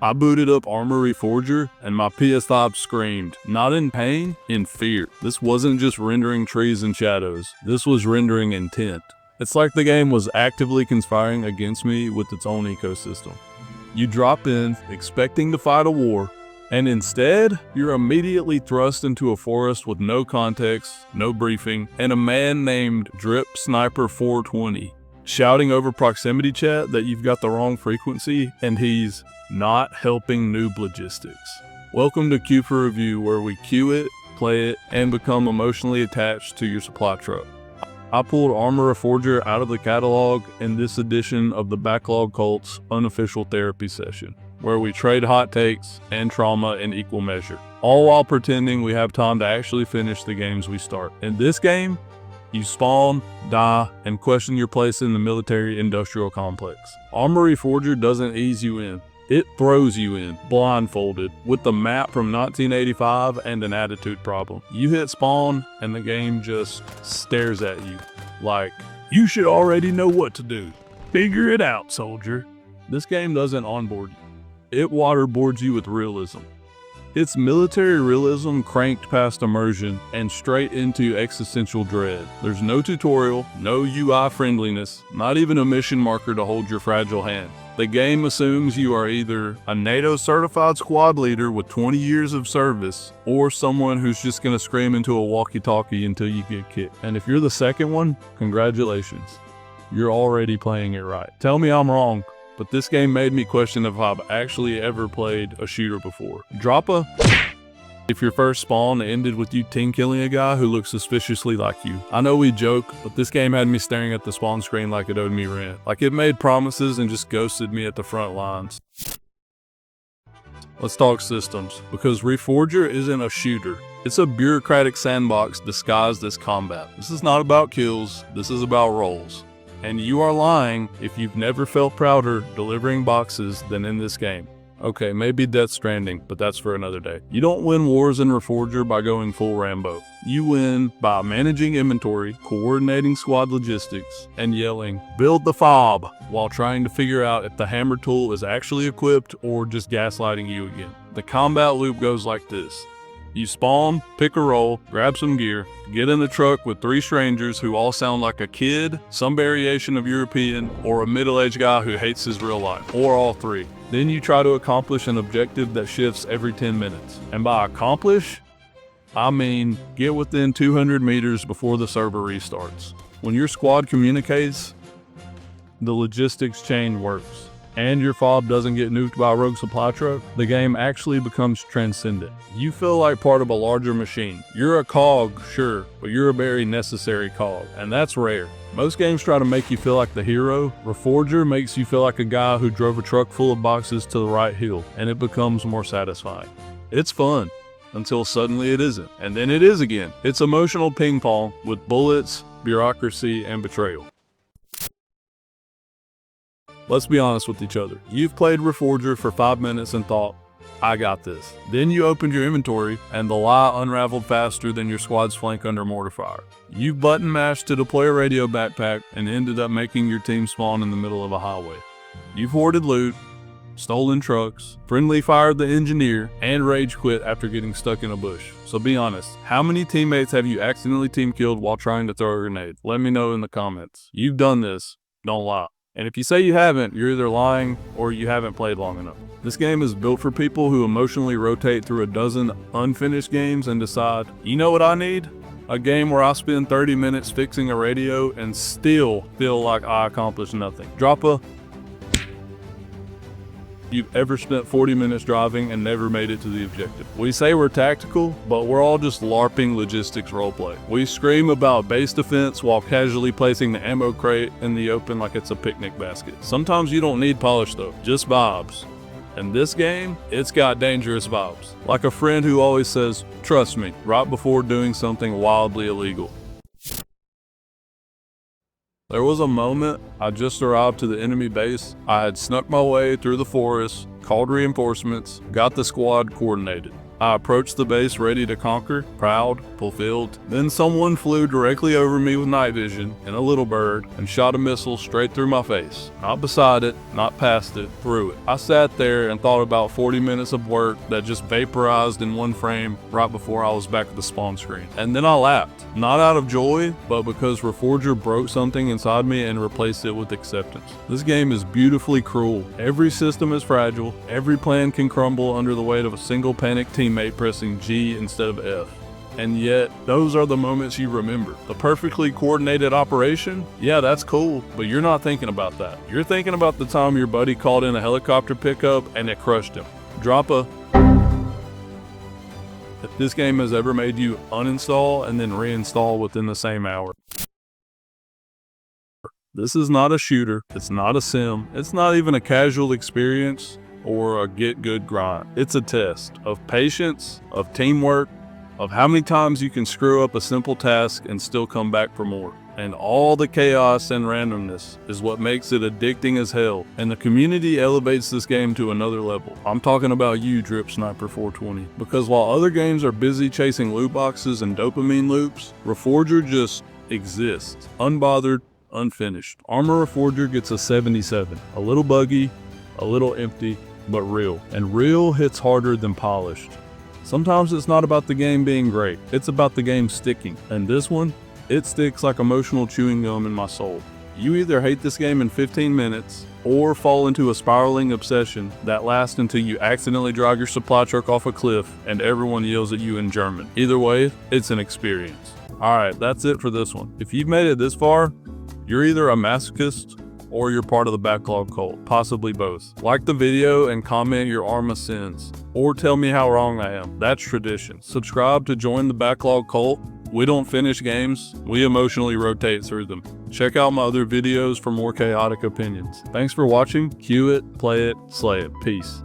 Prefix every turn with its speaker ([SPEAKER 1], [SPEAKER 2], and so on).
[SPEAKER 1] I booted up ARMA Reforger and my PS5 screamed, not in pain, in fear. This wasn't just rendering trees and shadows, this was rendering intent. It's like the game was actively conspiring against me with its own ecosystem. You drop in, expecting to fight a war, and instead, you're immediately thrust into a forest with no context, no briefing, and a man named Drip Sniper 420 shouting over proximity chat that you've got the wrong frequency and he's not helping noob logistics. Welcome to Q for Review, where we queue it, play it, and become emotionally attached to your supply truck. I pulled ARMA Reforger out of the catalog in this edition of the Backlog Cult's unofficial therapy session, where we trade hot takes and trauma in equal measure, all while pretending we have time to actually finish the games we start. In this game, you spawn, die, and question your place in the military-industrial complex. ARMA Reforger doesn't ease you in. It throws you in, blindfolded, with the map from 1985 and an attitude problem. You hit spawn, and the game just stares at you, like, you should already know what to do. Figure it out, soldier. This game doesn't onboard you. It waterboards you with realism. It's military realism cranked past immersion and straight into existential dread. There's no tutorial, no UI friendliness, not even a mission marker to hold your fragile hand. The game assumes you are either a NATO certified squad leader with 20 years of service or someone who's just gonna scream into a walkie-talkie until you get kicked. And if you're the second one, congratulations. You're already playing it right. Tell me I'm wrong, but this game made me question if I've actually ever played a shooter before. If your first spawn ended with you team killing a guy who looks suspiciously like you. I know we joke, but this game had me staring at the spawn screen like it owed me rent. Like it made promises and just ghosted me at the front lines. Let's talk systems, because Reforger isn't a shooter. It's a bureaucratic sandbox disguised as combat. This is not about kills, this is about roles. And you are lying if you've never felt prouder delivering boxes than in this game. Okay, maybe Death Stranding, but that's for another day. You don't win wars in Reforger by going full Rambo. You win by managing inventory, coordinating squad logistics, and yelling, "Build the fob," while trying to figure out if the hammer tool is actually equipped or just gaslighting you again. The combat loop goes like this. You spawn, pick a role, grab some gear, get in the truck with 3 strangers who all sound like a kid, some variation of European, or a middle-aged guy who hates his real life, or all 3. Then you try to accomplish an objective that shifts every 10 minutes. And by accomplish, I mean get within 200 meters before the server restarts. When your squad communicates, the logistics chain works, and your fob doesn't get nuked by a rogue supply truck, the game actually becomes transcendent. You feel like part of a larger machine. You're a cog, sure, but you're a very necessary cog, and that's rare. Most games try to make you feel like the hero. Reforger makes you feel like a guy who drove a truck full of boxes to the right hill, and it becomes more satisfying. It's fun, until suddenly it isn't, and then it is again. It's emotional ping pong with bullets, bureaucracy, and betrayal. Let's be honest with each other. You've played Reforger for 5 minutes and thought, I got this. Then you opened your inventory and the lie unraveled faster than your squad's flank under mortar fire. You button mashed to deploy a radio backpack and ended up making your team spawn in the middle of a highway. You've hoarded loot, stolen trucks, friendly fired the engineer, and rage quit after getting stuck in a bush. So be honest, how many teammates have you accidentally team killed while trying to throw a grenade? Let me know in the comments. You've done this, don't lie. And if you say you haven't, you're either lying or you haven't played long enough. This game is built for people who emotionally rotate through a dozen unfinished games and decide, you know what I need? A game where I spend 30 minutes fixing a radio and still feel like I accomplished nothing. You've ever spent 40 minutes driving and never made it to the objective. We say we're tactical, but we're all just LARPing logistics roleplay. We scream about base defense while casually placing the ammo crate in the open like it's a picnic basket. Sometimes you don't need polish though, just vibes. And this game, it's got dangerous vibes. Like a friend who always says, trust me, right before doing something wildly illegal. There was a moment I just arrived to the enemy base. I had snuck my way through the forest, called reinforcements, got the squad coordinated. I approached the base ready to conquer, proud, fulfilled. Then someone flew directly over me with night vision and a little bird and shot a missile straight through my face. Not beside it, not past it, through it. I sat there and thought about 40 minutes of work that just vaporized in one frame right before I was back at the spawn screen. And then I laughed, not out of joy, but because Reforger broke something inside me and replaced it with acceptance. This game is beautifully cruel. Every system is fragile. Every plan can crumble under the weight of a single panicked teammate pressing G instead of F. And yet, those are the moments you remember. The perfectly coordinated operation? Yeah, that's cool, but you're not thinking about that. You're thinking about the time your buddy called in a helicopter pickup and it crushed him. Drop a... If this game has ever made you uninstall and then reinstall within the same hour. This is not a shooter, it's not a sim, it's not even a casual experience or a get good grind. It's a test of patience, of teamwork, of how many times you can screw up a simple task and still come back for more. And all the chaos and randomness is what makes it addicting as hell. And the community elevates this game to another level. I'm talking about you, Drip Sniper 420. Because while other games are busy chasing loot boxes and dopamine loops, Reforger just exists. Unbothered, unfinished. ARMA Reforger gets a 77. A little buggy, a little empty, but real. And real hits harder than polished. Sometimes it's not about the game being great, it's about the game sticking. And this one, it sticks like emotional chewing gum in my soul. You either hate this game in 15 minutes, or fall into a spiraling obsession that lasts until you accidentally drive your supply truck off a cliff and everyone yells at you in German. Either way, it's an experience. Alright, that's it for this one. If you've made it this far, you're either a masochist or you're part of the Backlog Cult, possibly both. Like the video and comment your ARMA sins, or tell me how wrong I am. That's tradition. Subscribe to join the Backlog Cult. We don't finish games, we emotionally rotate through them. Check out my other videos for more chaotic opinions. Thanks for watching. Cue it, play it, slay it. Peace.